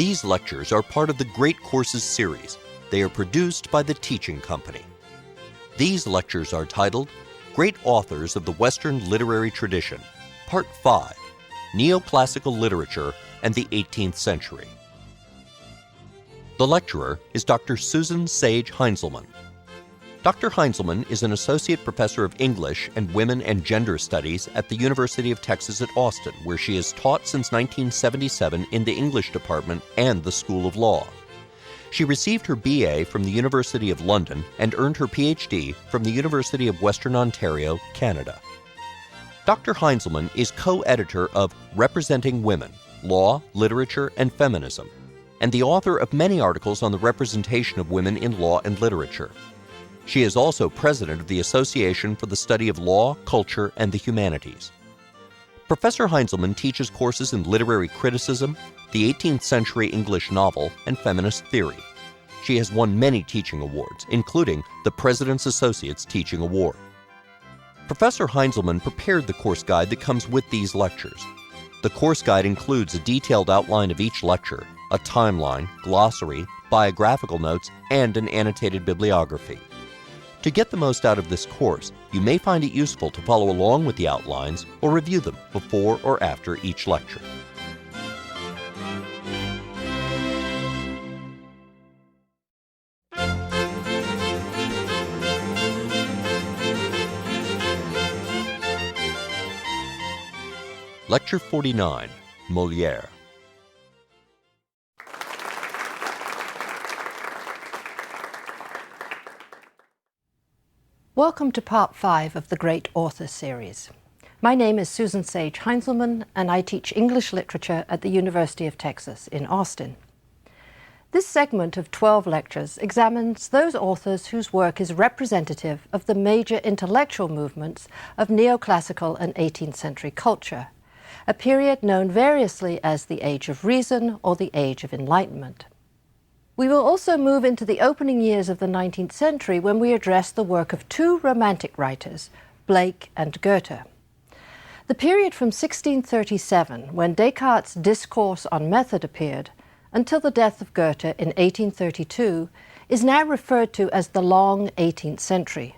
These lectures are part of the Great Courses series. They are produced by the Teaching Company. These lectures are titled Great Authors of the Western Literary Tradition, Part 5, Neoclassical Literature and the 18th Century. The lecturer is Dr. Susan Sage Heinzelman. Dr. Heinzelman is an associate professor of English and Women and Gender Studies at the University of Texas at Austin, where she has taught since 1977 in the English department and the School of Law. She received her BA from the University of London and earned her PhD from the University of Western Ontario, Canada. Dr. Heinzelman is co-editor of Representing Women, Law, Literature, and Feminism, and the author of many articles on the representation of women in law and literature. She is also president of the Association for the Study of Law, Culture, and the Humanities. Professor Heinzelman teaches courses in literary criticism, the 18th century English novel, and feminist theory. She has won many teaching awards, including the President's Associates Teaching Award. Professor Heinzelman prepared the course guide that comes with these lectures. The course guide includes a detailed outline of each lecture, a timeline, glossary, biographical notes, and an annotated bibliography. To get the most out of this course, you may find it useful to follow along with the outlines or review them before or after each lecture. Lecture 49, Moliere. Welcome to Part 5 of the Great Authors series. My name is Susan Sage Heinzelman, and I teach English literature at the University of Texas in Austin. This segment of 12 lectures examines those authors whose work is representative of the major intellectual movements of neoclassical and 18th century culture, a period known variously as the Age of Reason or the Age of Enlightenment. We will also move into the opening years of the 19th century when we address the work of two Romantic writers, Blake and Goethe. The period from 1637, when Descartes' Discourse on Method appeared, until the death of Goethe in 1832, is now referred to as the long 18th century,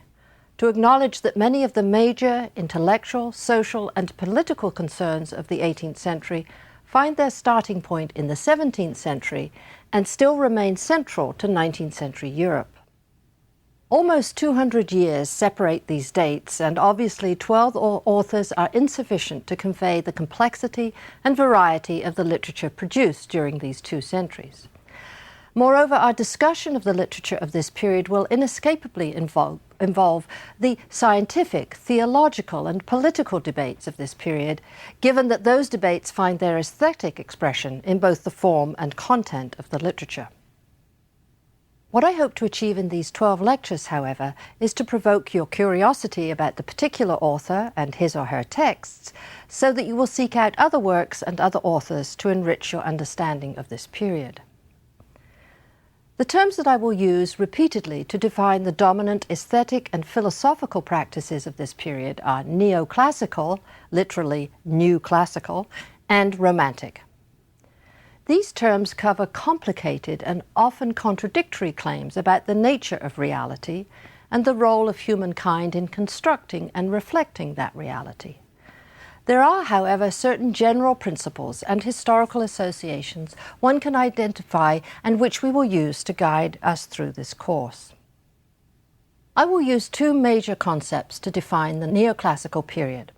to acknowledge that many of the major intellectual, social, and political concerns of the 18th century find their starting point in the 17th century and still remain central to 19th century Europe. Almost 200 years separate these dates, and obviously 12 authors are insufficient to convey the complexity and variety of the literature produced during these two centuries. Moreover, our discussion of the literature of this period will inescapably involve the scientific, theological, and political debates of this period, given that those debates find their aesthetic expression in both the form and content of the literature. What I hope to achieve in these 12 lectures, however, is to provoke your curiosity about the particular author and his or her texts, so that you will seek out other works and other authors to enrich your understanding of this period. The terms that I will use repeatedly to define the dominant aesthetic and philosophical practices of this period are neoclassical, literally new classical, and romantic. These terms cover complicated and often contradictory claims about the nature of reality and the role of humankind in constructing and reflecting that reality. There are, however, certain general principles and historical associations one can identify and which we will use to guide us through this course. I will use two major concepts to define the neoclassical period.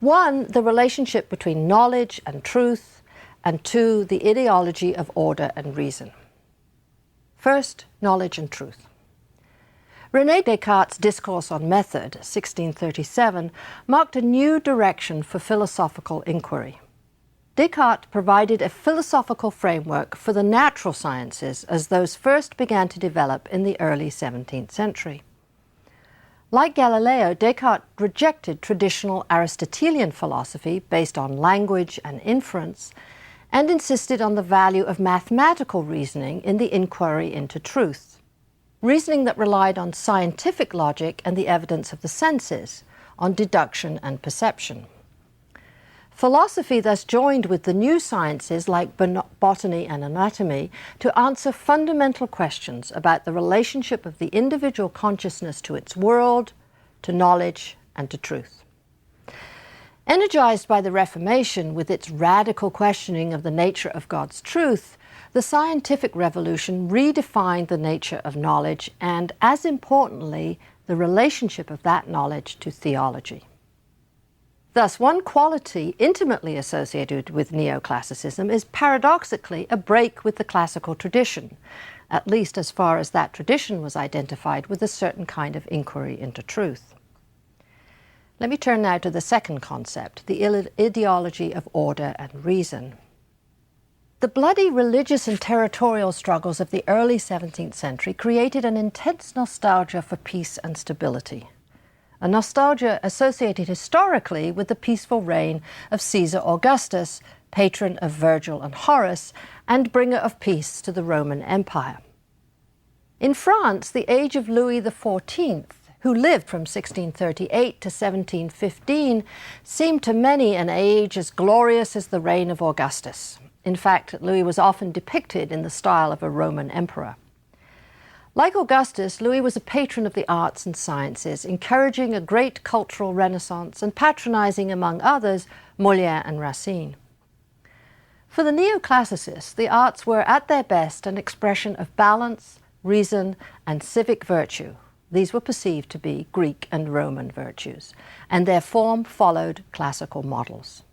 One, the relationship between knowledge and truth, and two, the ideology of order and reason. First, knowledge and truth. René Descartes' Discourse on Method, 1637, marked a new direction for philosophical inquiry. Descartes provided a philosophical framework for the natural sciences as those first began to develop in the early 17th century. Like Galileo, Descartes rejected traditional Aristotelian philosophy based on language and inference, and insisted on the value of mathematical reasoning in the inquiry into truth. Reasoning that relied on scientific logic and the evidence of the senses, on deduction and perception. Philosophy thus joined with the new sciences like botany and anatomy to answer fundamental questions about the relationship of the individual consciousness to its world, to knowledge, and to truth. Energized by the Reformation with its radical questioning of the nature of God's truth, the scientific revolution redefined the nature of knowledge and, as importantly, the relationship of that knowledge to theology. Thus, one quality intimately associated with neoclassicism is paradoxically a break with the classical tradition, at least as far as that tradition was identified with a certain kind of inquiry into truth. Let me turn now to the second concept, the ideology of order and reason. The bloody religious and territorial struggles of the early 17th century created an intense nostalgia for peace and stability, a nostalgia associated historically with the peaceful reign of Caesar Augustus, patron of Virgil and Horace, and bringer of peace to the Roman Empire. In France, the age of Louis XIV, who lived from 1638 to 1715, seemed to many an age as glorious as the reign of Augustus. In fact, Louis was often depicted in the style of a Roman emperor. Like Augustus, Louis was a patron of the arts and sciences, encouraging a great cultural renaissance and patronizing, among others, Moliere and Racine. For the neoclassicists, the arts were at their best an expression of balance, reason, and civic virtue. These were perceived to be Greek and Roman virtues, and their form followed classical models.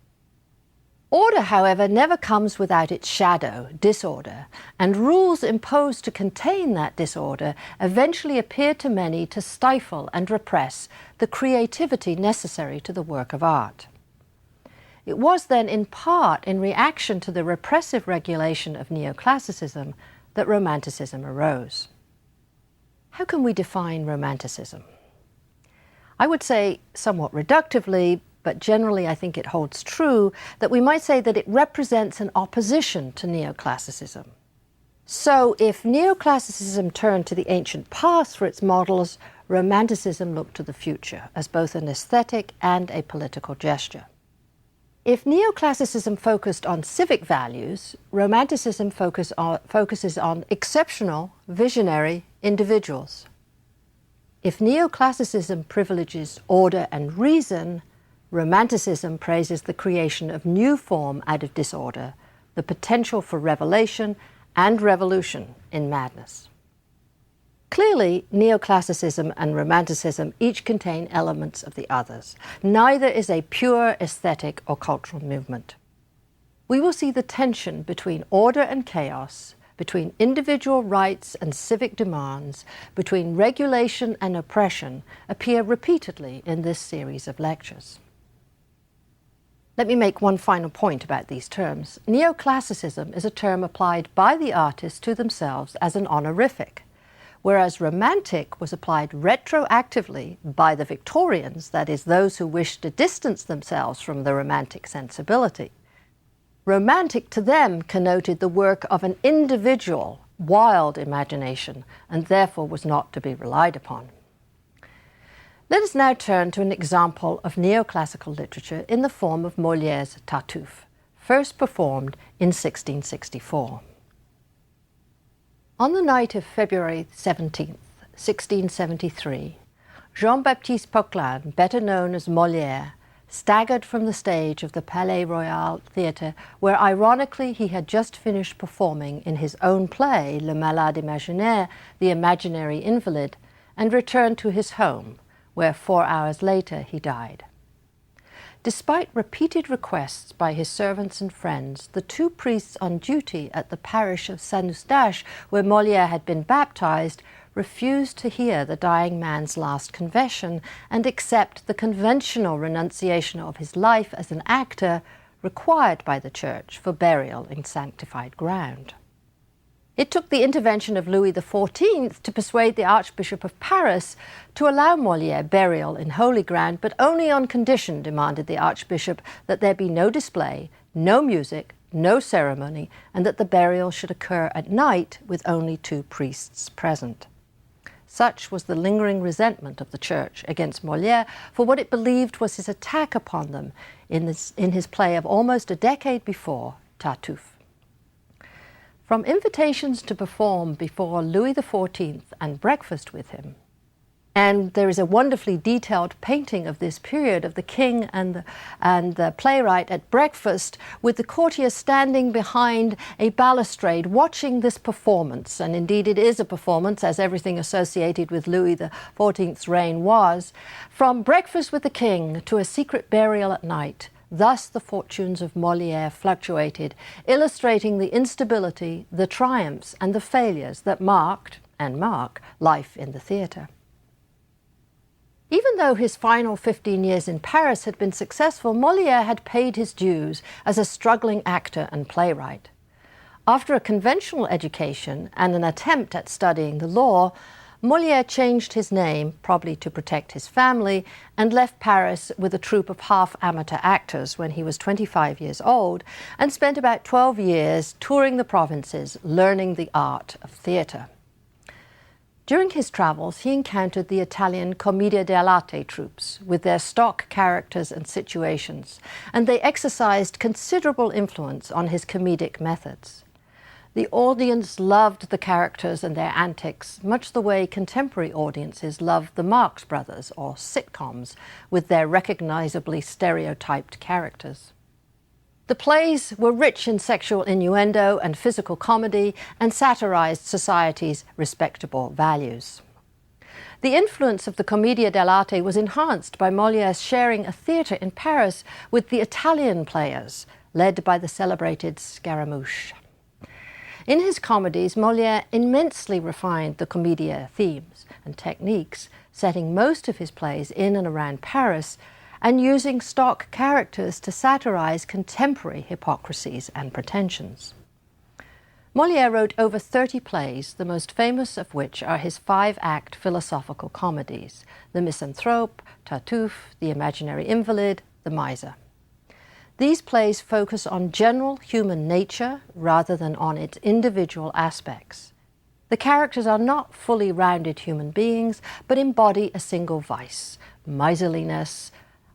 Order, however, never comes without its shadow, disorder, and rules imposed to contain that disorder eventually appear to many to stifle and repress the creativity necessary to the work of art. It was then in part in reaction to the repressive regulation of neoclassicism that Romanticism arose. How can we define Romanticism? I would say, somewhat reductively, but generally I think it holds true, that we might say that it represents an opposition to neoclassicism. So if neoclassicism turned to the ancient past for its models, Romanticism looked to the future as both an aesthetic and a political gesture. If neoclassicism focused on civic values, Romanticism focuses on exceptional, visionary individuals. If neoclassicism privileges order and reason, Romanticism praises the creation of new form out of disorder, the potential for revelation and revolution in madness. Clearly, neoclassicism and Romanticism each contain elements of the others. Neither is a pure aesthetic or cultural movement. We will see the tension between order and chaos, between individual rights and civic demands, between regulation and oppression, appear repeatedly in this series of lectures. Let me make one final point about these terms. Neoclassicism is a term applied by the artists to themselves as an honorific, whereas romantic was applied retroactively by the Victorians, that is, those who wished to distance themselves from the romantic sensibility. Romantic to them connoted the work of an individual, wild imagination, and therefore was not to be relied upon. Let us now turn to an example of neoclassical literature in the form of Moliere's Tartuffe, first performed in 1664. On the night of February 17, 1673, Jean-Baptiste Poquelin, better known as Moliere, staggered from the stage of the Palais Royal Theatre, where ironically he had just finished performing in his own play, Le Malade Imaginaire, The Imaginary Invalid, and returned to his home, where 4 hours later he died. Despite repeated requests by his servants and friends, the two priests on duty at the parish of Saint-Eustache, where Moliere had been baptized, refused to hear the dying man's last confession and accept the conventional renunciation of his life as an actor required by the Church for burial in sanctified ground. It took the intervention of Louis XIV to persuade the Archbishop of Paris to allow Moliere burial in holy ground, but only on condition, demanded the Archbishop, that there be no display, no music, no ceremony, and that the burial should occur at night with only 2 priests present. Such was the lingering resentment of the Church against Moliere for what it believed was his attack upon them in his play of almost a decade before, Tartuffe. From invitations to perform before Louis XIV and breakfast with him, and there is a wonderfully detailed painting of this period of the king and the playwright at breakfast, with the courtiers standing behind a balustrade watching this performance. And indeed it is a performance, as everything associated with Louis XIV's reign was. From breakfast with the king to a secret burial at night, thus the fortunes of Moliere fluctuated, illustrating the instability, the triumphs and the failures that marked and mark life in the theatre. Even though his final 15 years in Paris had been successful, Moliere had paid his dues as a struggling actor and playwright. After a conventional education and an attempt at studying the law, Moliere changed his name, probably to protect his family, and left Paris with a troupe of half-amateur actors when he was 25 years old, and spent about 12 years touring the provinces, learning the art of theatre. During his travels, he encountered the Italian Commedia dell'arte troupes with their stock characters and situations, and they exercised considerable influence on his comedic methods. The audience loved the characters and their antics, much the way contemporary audiences love the Marx Brothers or sitcoms with their recognizably stereotyped characters. The plays were rich in sexual innuendo and physical comedy and satirized society's respectable values. The influence of the Commedia dell'arte was enhanced by Moliere's sharing a theatre in Paris with the Italian players, led by the celebrated Scaramouche. In his comedies, Moliere immensely refined the commedia themes and techniques, setting most of his plays in and around Paris, and using stock characters to satirize contemporary hypocrisies and pretensions. Moliere wrote over 30 plays, the most famous of which are his 5-act philosophical comedies, The Misanthrope, Tartuffe, The Imaginary Invalid, The Miser. These plays focus on general human nature rather than on its individual aspects. The characters are not fully rounded human beings, but embody a single vice: miserliness,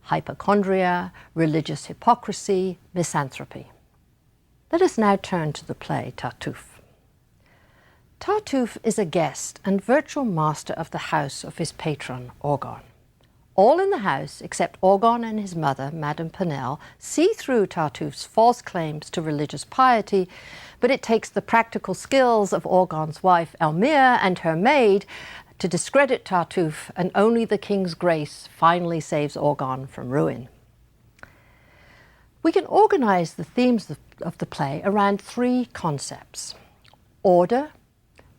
hypochondria, religious hypocrisy, misanthropy. Let us now turn to the play Tartuffe. Tartuffe is a guest and virtual master of the house of his patron, Orgon. All in the house, except Orgon and his mother, Madame Pinel, see through Tartuffe's false claims to religious piety, but it takes the practical skills of Orgon's wife, Elmire, and her maid to discredit Tartuffe, and only the king's grace finally saves Orgon from ruin. We can organize the themes of the play around 3 concepts: order,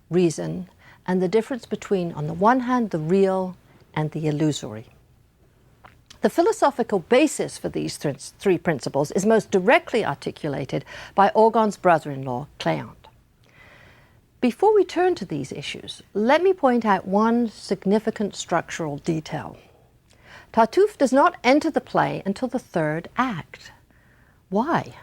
reason, and the difference between, on the one hand, the real and the illusory. The philosophical basis for these 3 principles is most directly articulated by Orgon's brother-in-law, Cléante. Before we turn to these issues, let me point out one significant structural detail. Tartuffe does not enter the play until the 3rd act. Why?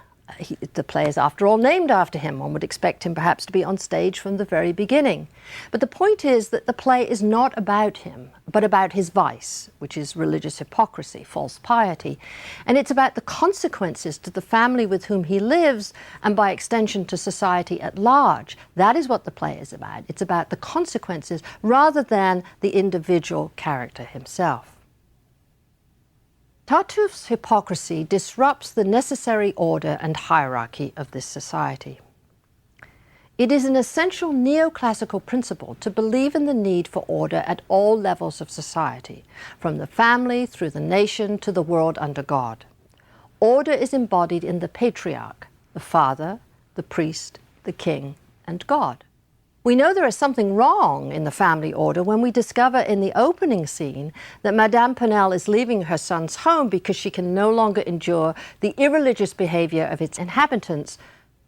The play is, after all, named after him. One would expect him perhaps to be on stage from the very beginning. But the point is that the play is not about him, but about his vice, which is religious hypocrisy, false piety. And it's about the consequences to the family with whom he lives, and by extension to society at large. That is what the play is about. It's about the consequences rather than the individual character himself. Tartuffe's hypocrisy disrupts the necessary order and hierarchy of this society. It is an essential neoclassical principle to believe in the need for order at all levels of society, from the family through the nation to the world under God. Order is embodied in the patriarch, the father, the priest, the king, and God. We know there is something wrong in the family order when we discover in the opening scene that Madame Pinel is leaving her son's home because she can no longer endure the irreligious behavior of its inhabitants.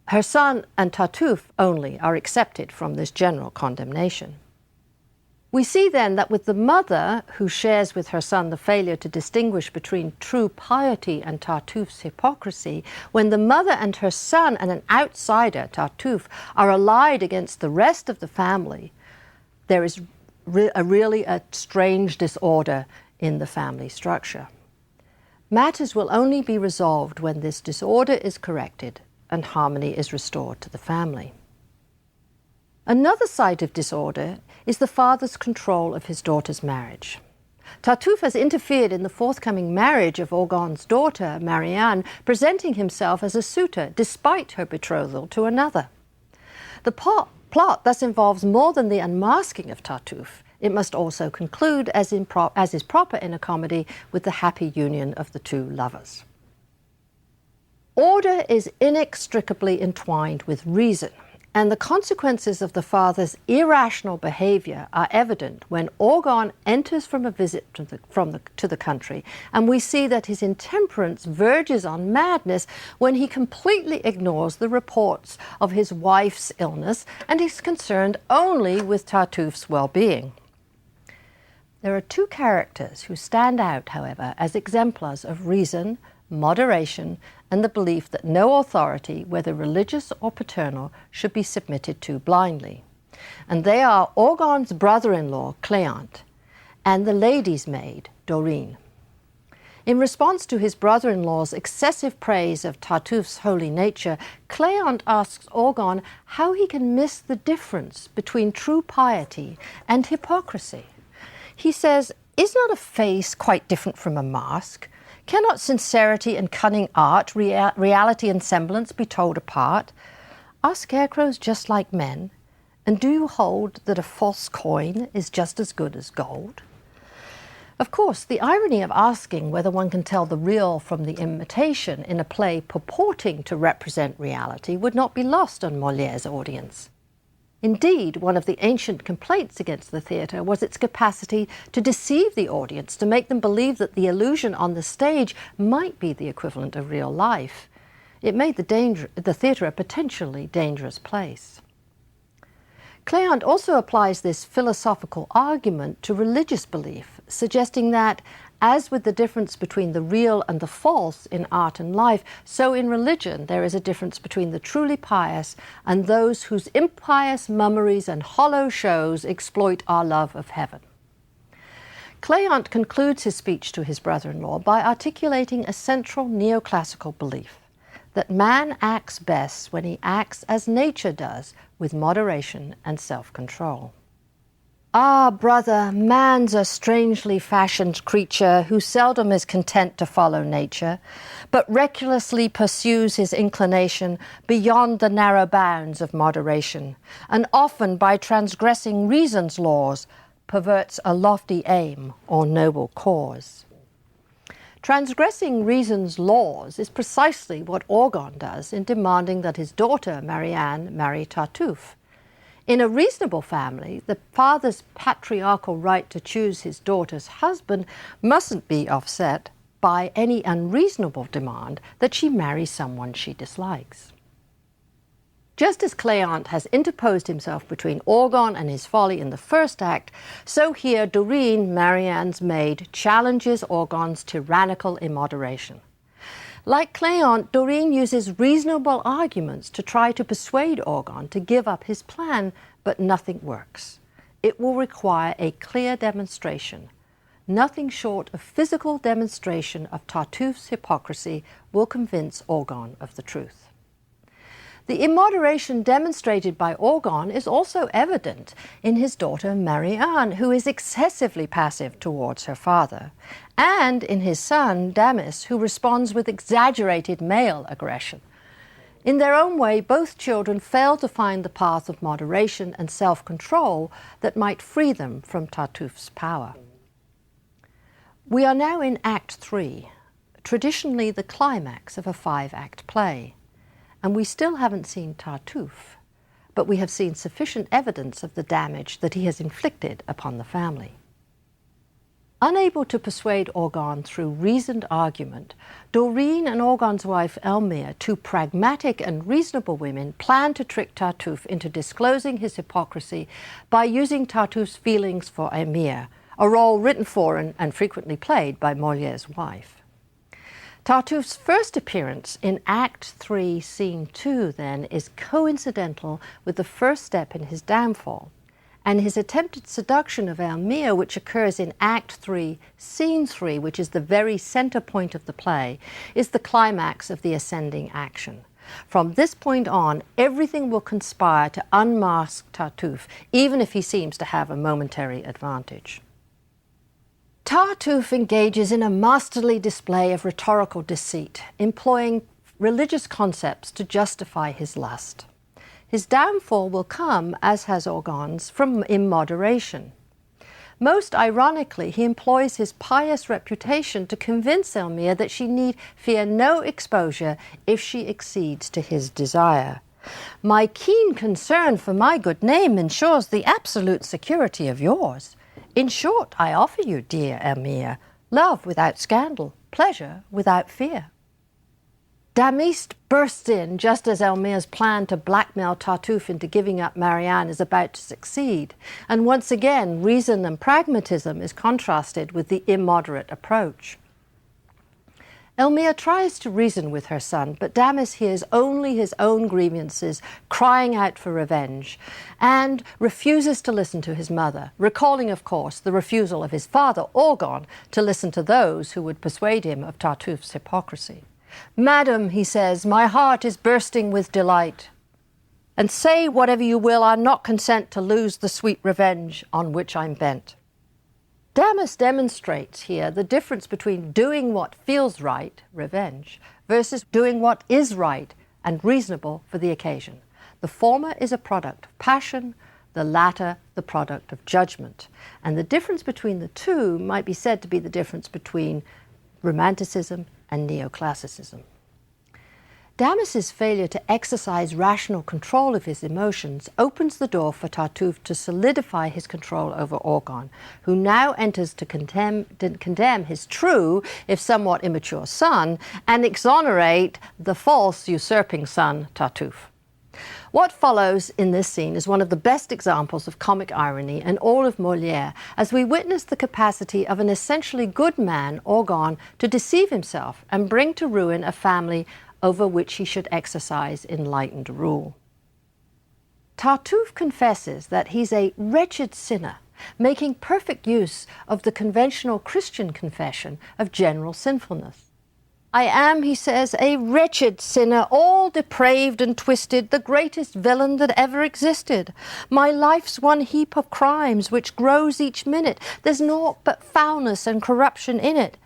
Her son and Tartuffe only are excepted from this general condemnation. We see then that with the mother, who shares with her son the failure to distinguish between true piety and Tartuffe's hypocrisy, when the mother and her son and an outsider, Tartuffe, are allied against the rest of the family, there is really a strange disorder in the family structure. Matters will only be resolved when this disorder is corrected and harmony is restored to the family. Another side of disorder is the father's control of his daughter's marriage. Tartuffe has interfered in the forthcoming marriage of Orgon's daughter, Marianne, presenting himself as a suitor despite her betrothal to another. The plot thus involves more than the unmasking of Tartuffe. It must also conclude, as is proper in a comedy, with the happy union of the two lovers. Order is inextricably entwined with reason, and the consequences of the father's irrational behavior are evident when Orgon enters from a visit to the country, and we see that his intemperance verges on madness when he completely ignores the reports of his wife's illness and is concerned only with Tartuffe's well-being. There are two characters who stand out, however, as exemplars of reason, moderation, and the belief that no authority, whether religious or paternal, should be submitted to blindly. And they are Orgon's brother-in-law, Cléante, and the lady's maid, Dorine. In response to his brother-in-law's excessive praise of Tartuffe's holy nature, Cléante asks Orgon how he can miss the difference between true piety and hypocrisy. He says, "Is not a face quite different from a mask? Cannot sincerity and cunning art, reality and semblance be told apart? Are scarecrows just like men? And do you hold that a false coin is just as good as gold?" Of course, the irony of asking whether one can tell the real from the imitation in a play purporting to represent reality would not be lost on Moliere's audience. Indeed, one of the ancient complaints against the theatre was its capacity to deceive the audience, to make them believe that the illusion on the stage might be the equivalent of real life. It made the theatre a potentially dangerous place. Cléante also applies this philosophical argument to religious belief, suggesting that, as with the difference between the real and the false in art and life, so in religion there is a difference between the truly pious and those whose impious mummeries and hollow shows exploit our love of heaven. Cléante concludes his speech to his brother-in-law by articulating a central neoclassical belief that man acts best when he acts as nature does, with moderation and self-control. "Ah, brother, man's a strangely fashioned creature who seldom is content to follow nature, but recklessly pursues his inclination beyond the narrow bounds of moderation, and often by transgressing reason's laws perverts a lofty aim or noble cause." Transgressing reason's laws is precisely what Orgon does in demanding that his daughter Marianne marry Tartuffe. In a reasonable family, the father's patriarchal right to choose his daughter's husband mustn't be offset by any unreasonable demand that she marry someone she dislikes. Just as Cléante has interposed himself between Orgon and his folly in the first act, so here Dorine, Marianne's maid, challenges Orgon's tyrannical immoderation. Like Cléante, Dorine uses reasonable arguments to try to persuade Orgon to give up his plan, but nothing works. It will require a clear demonstration. Nothing short of physical demonstration of Tartuffe's hypocrisy will convince Orgon of the truth. The immoderation demonstrated by Orgon is also evident in his daughter Marianne, who is excessively passive towards her father, and in his son Damis, who responds with exaggerated male aggression. In their own way, both children fail to find the path of moderation and self-control that might free them from Tartuffe's power. We are now in Act 3, traditionally the climax of a 5-act play. And we still haven't seen Tartuffe, but we have seen sufficient evidence of the damage that he has inflicted upon the family. Unable to persuade Orgon through reasoned argument, Dorine and Orgon's wife Elmire, two pragmatic and reasonable women, plan to trick Tartuffe into disclosing his hypocrisy by using Tartuffe's feelings for Elmire, a role written for and frequently played by Moliere's wife. Tartuffe's first appearance in Act 3, Scene 2, then, is coincidental with the first step in his downfall, and his attempted seduction of Elmire, which occurs in Act 3, Scene 3, which is the very center point of the play, is the climax of the ascending action. From this point on, everything will conspire to unmask Tartuffe, even if he seems to have a momentary advantage. Tartuffe engages in a masterly display of rhetorical deceit, employing religious concepts to justify his lust. His downfall will come, as has Orgon's, from immoderation. Most ironically, he employs his pious reputation to convince Elmire that she need fear no exposure if she accedes to his desire. My keen concern for my good name ensures the absolute security of yours. In short, I offer you, dear Elmire, love without scandal, pleasure without fear. Damiste bursts in just as Elmire's plan to blackmail Tartuffe into giving up Marianne is about to succeed, and once again reason and pragmatism is contrasted with the immoderate approach. Elmire tries to reason with her son, but Damiste hears only his own grievances crying out for revenge and refuses to listen to his mother, recalling, of course, the refusal of his father, Orgon, to listen to those who would persuade him of Tartuffe's hypocrisy. "Madam," he says, "my heart is bursting with delight. And say whatever you will, I'll not consent to lose the sweet revenge on which I'm bent." Damiste demonstrates here the difference between doing what feels right, revenge, versus doing what is right and reasonable for the occasion. The former is a product of passion, the latter the product of judgment. And the difference between the two might be said to be the difference between Romanticism and neoclassicism. Damiste's failure to exercise rational control of his emotions opens the door for Tartuffe to solidify his control over Orgon, who now enters to condemn his true, if somewhat immature son, and exonerate the false, usurping son, Tartuffe. What follows in this scene is one of the best examples of comic irony in all of Moliere, as we witness the capacity of an essentially good man, Orgon, to deceive himself and bring to ruin a family over which he should exercise enlightened rule. Tartuffe confesses that he's a wretched sinner, making perfect use of the conventional Christian confession of general sinfulness. "I am," he says, "a wretched sinner, all depraved and twisted, the greatest villain that ever existed. My life's one heap of crimes which grows each minute. There's naught but foulness and corruption in it."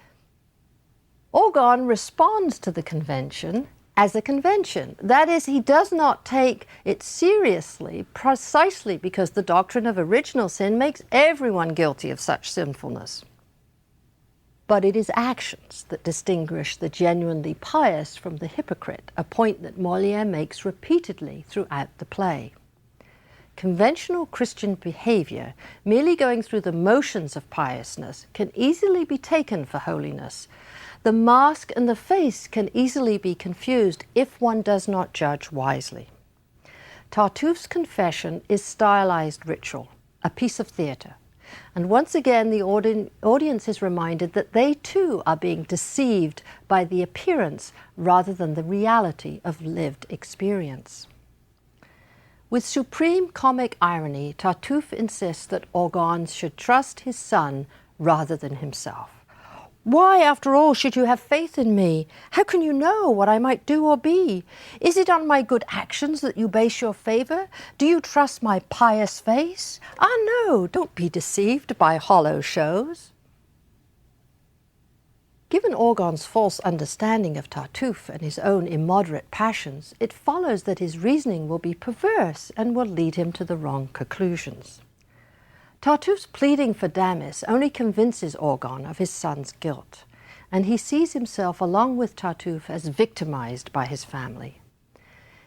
Orgon responds to the convention as a convention. That is, he does not take it seriously precisely because the doctrine of original sin makes everyone guilty of such sinfulness. But it is actions that distinguish the genuinely pious from the hypocrite, a point that Moliere makes repeatedly throughout the play. Conventional Christian behavior, merely going through the motions of piousness, can easily be taken for holiness. The mask and the face can easily be confused if one does not judge wisely. Tartuffe's confession is stylized ritual, a piece of theatre. And once again, the audience is reminded that they too are being deceived by the appearance rather than the reality of lived experience. With supreme comic irony, Tartuffe insists that Orgon should trust his son rather than himself. "Why, after all, should you have faith in me? How can you know what I might do or be? Is it on my good actions that you base your favor? Do you trust my pious face? Ah, no, don't be deceived by hollow shows." Given Orgon's false understanding of Tartuffe and his own immoderate passions, it follows that his reasoning will be perverse and will lead him to the wrong conclusions. Tartuffe's pleading for Damiste only convinces Orgon of his son's guilt, and he sees himself along with Tartuffe as victimized by his family.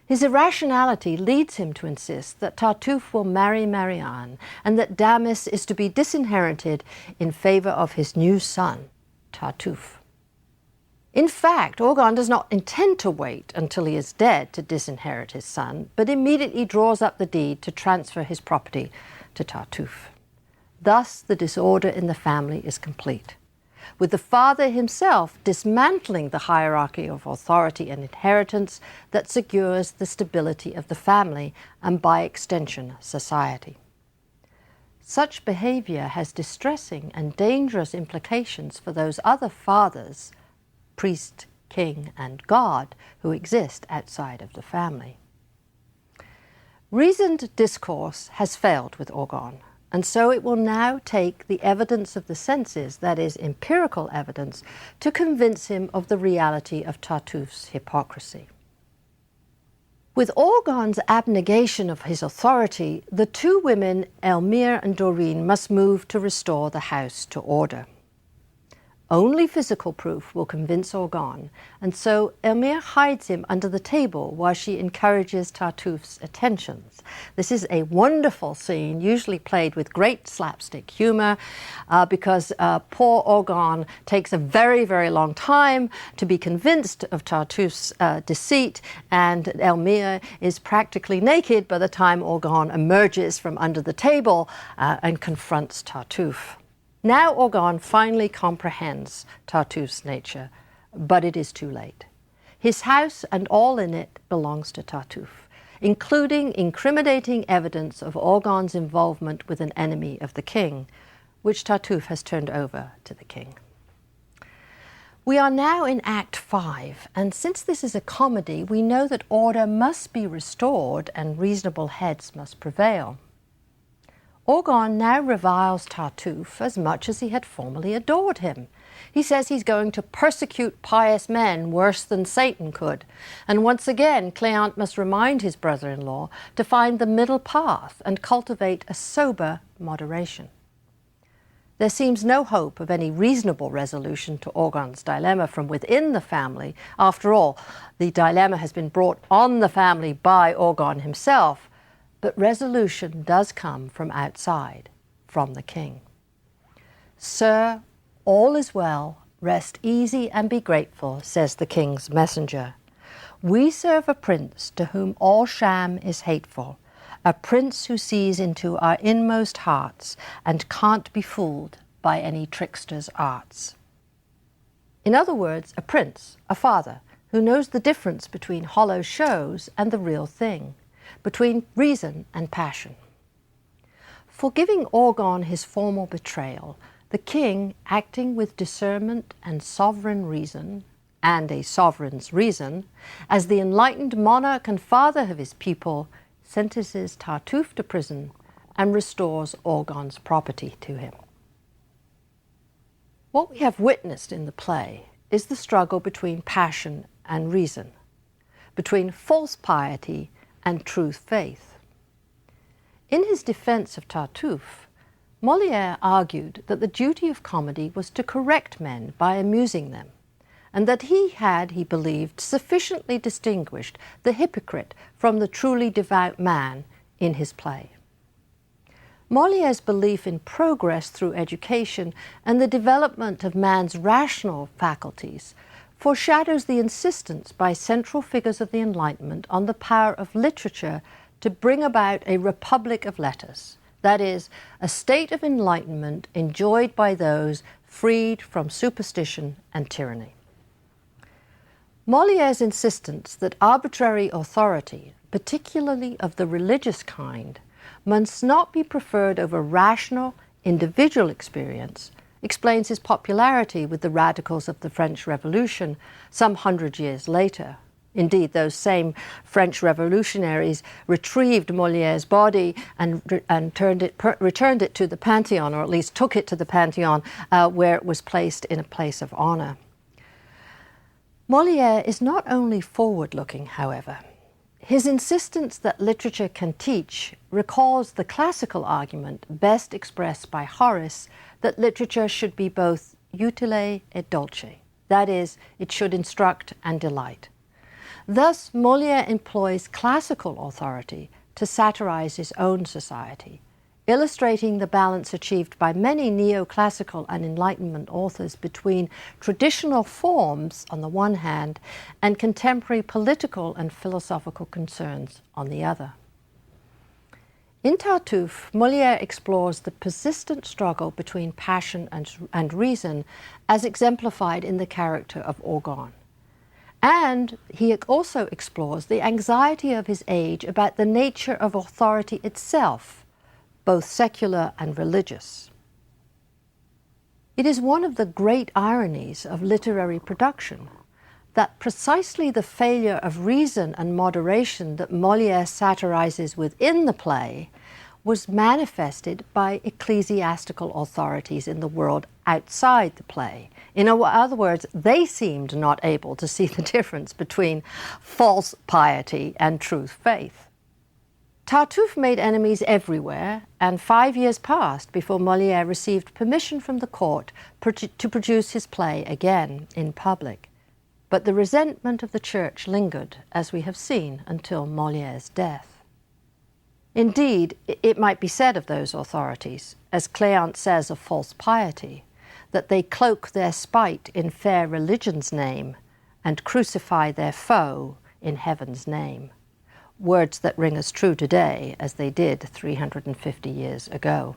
His irrationality leads him to insist that Tartuffe will marry Marianne and that Damiste is to be disinherited in favor of his new son, Tartuffe. In fact, Orgon does not intend to wait until he is dead to disinherit his son, but immediately draws up the deed to transfer his property to Tartuffe. Thus, the disorder in the family is complete, with the father himself dismantling the hierarchy of authority and inheritance that secures the stability of the family and, by extension, society. such behavior has distressing and dangerous implications for those other fathers, priest, king, and god, who exist outside of the family. Reasoned discourse has failed with Orgon, and so it will now take the evidence of the senses, that is, empirical evidence, to convince him of the reality of Tartuffe's hypocrisy. With Orgon's abnegation of his authority, the two women, Elmire and Dorine, must move to restore the house to order. Only physical proof will convince Orgon, and so Elmire hides him under the table while she encourages Tartuffe's attentions. This is a wonderful scene, usually played with great slapstick humor, because poor Orgon takes a very, very long time to be convinced of Tartuffe's deceit, and Elmire is practically naked by the time Orgon emerges from under the table and confronts Tartuffe. Now Orgon finally comprehends Tartuffe's nature, but it is too late. His house and all in it belongs to Tartuffe, including incriminating evidence of Orgon's involvement with an enemy of the king, which Tartuffe has turned over to the king. We are now in Act 5, and since this is a comedy, we know that order must be restored and reasonable heads must prevail. Orgon now reviles Tartuffe as much as he had formerly adored him. He says he's going to persecute pious men worse than Satan could. And once again, Cléante must remind his brother-in-law to find the middle path and cultivate a sober moderation. There seems no hope of any reasonable resolution to Orgon's dilemma from within the family. After all, the dilemma has been brought on the family by Orgon himself. But resolution does come from outside, from the king. "Sir, all is well, rest easy and be grateful," says the king's messenger. "We serve a prince to whom all sham is hateful, a prince who sees into our inmost hearts and can't be fooled by any trickster's arts." In other words, a prince, a father, who knows the difference between hollow shows and the real thing, between reason and passion. Forgiving Orgon his formal betrayal, the king, acting with discernment and sovereign reason, and a sovereign's reason, as the enlightened monarch and father of his people, sentences Tartuffe to prison and restores Orgon's property to him. What we have witnessed in the play is the struggle between passion and reason, between false piety and true faith. In his defense of Tartuffe, Moliere argued that the duty of comedy was to correct men by amusing them, and that he had, he believed, sufficiently distinguished the hypocrite from the truly devout man in his play. Moliere's belief in progress through education and the development of man's rational faculties foreshadows the insistence by central figures of the Enlightenment on the power of literature to bring about a republic of letters, that is, a state of enlightenment enjoyed by those freed from superstition and tyranny. Moliere's insistence that arbitrary authority, particularly of the religious kind, must not be preferred over rational, individual experience, explains his popularity with the radicals of the French Revolution some 100 years later. Indeed, those same French revolutionaries retrieved Moliere's body and returned it to the Pantheon, or at least took it to the Pantheon, where it was placed in a place of honor. Moliere is not only forward-looking, however. His insistence that literature can teach recalls the classical argument best expressed by Horace that literature should be both utile et dulce, that is, it should instruct and delight. Thus, Moliere employs classical authority to satirize his own society, illustrating the balance achieved by many neoclassical and Enlightenment authors between traditional forms on the one hand and contemporary political and philosophical concerns on the other. In Tartuffe, Moliere explores the persistent struggle between passion and reason as exemplified in the character of Orgon. And he also explores the anxiety of his age about the nature of authority itself, both secular and religious. It is one of the great ironies of literary production that precisely the failure of reason and moderation that Moliere satirizes within the play was manifested by ecclesiastical authorities in the world outside the play. In other words, they seemed not able to see the difference between false piety and truth faith. Tartuffe made enemies everywhere, and 5 years passed before Moliere received permission from the court to produce his play again in public. But the resentment of the church lingered, as we have seen, until Moliere's death. Indeed, it might be said of those authorities, as Cléante says of false piety, that they cloak their spite in fair religion's name and crucify their foe in heaven's name. Words that ring as true today as they did 350 years ago.